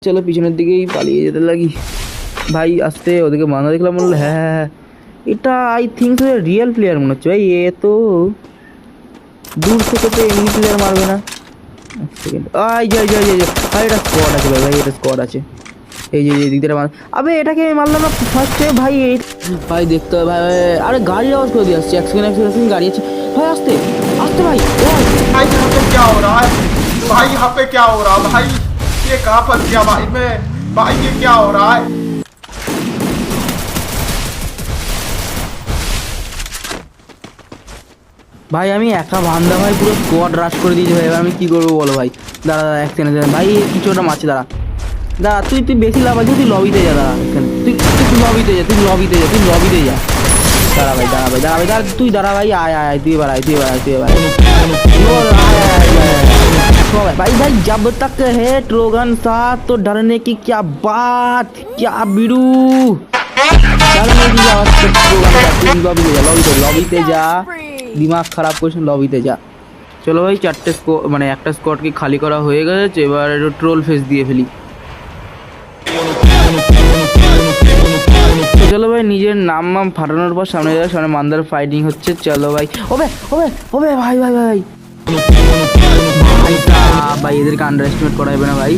চলো পিছনের দিকেই পালিয়ে যেতে লাগি ভাই। আসতে ওদেরকে বাঁধা দেখলাম, বললো হ্যাঁ হ্যাঁ হ্যাঁ, এটা আই থিঙ্ক রিয়েল প্লেয়ার মনে হচ্ছে ভাই। এ তো দূর থেকে তো এমনি প্লেয়ার মারবে না। এক সেকেন্ড, আই যাই যাই যাই ভাই, এটা স্কোয়াড আছে ভাই, ভাই এটা স্কোয়াড আছে। এই যে এই দিক দিয়ে মার, আবে এটাকে আমি মারলাম না ফার্স্টে ভাই। ভাই দেখতে হবে ভাই, আরে গাড়ির আওয়াজ করে দিয়ে আসছে। এক সেকেন্ড এক সেকেন্ড, গাড়ি আছে ভাই, আসতে আসতে ভাই। ও भाई यहाँ पे क्या हो रहा है? भाई यहाँ पे क्या हो रहा है भाई? ये कहाँ फंस गया भाई मैं? भाई ये क्या हो रहा है? ভাই আমি একা বান্দা ভাই, পুরো স্কোয়াড রাশ করে দিয়েছি ভাই। এবার আমি কি করবো বলো ভাই? দাঁড়া দাঁড়া এক সেকেন্ড ভাই, কিছু ওটা মারছে, দাঁড়া দাঁড়া, তুই তুই বেশি লাভ আছে, তুই লবিতে যা, দাঁড়া তুই তুই লবিতে যা, তুই লবিতে যা, তুই লবিতে যা। দাঁড়া ভাই দাঁড়া ভাই দাঁড়া ভাই দাঁড়া, তুই দাঁড়া ভাই, আয় আয় আয়, তুই এবার আয়, তুই এবার আয়, তুই এবার আয়। भाई भाई जब तक है ट्रोगन साथ तो डरने की क्या बात, क्या बिरू डरने की आवाज से ट्रोगन का लॉबीते जा, दिमाग खराब করছিস, লবিতে যা। চলো ভাই চারটে মানে একটা স্কোয়াডকে খালি করা হয়ে গেছে, এবার একটু ট্রোল ফেস দিয়ে ফেলি। তো চলো ভাই, নিজের নাম মাম ফাটানোর পর সামনে যাওয়ার সামনে মান্দার ফাইটিং হচ্ছে। চলো ভাই, ওবে ওবে ওবে ভাই ভাই ভাই ভাই, এদেরকে আন্ডার এস্টিমেট করা যাবে না ভাই।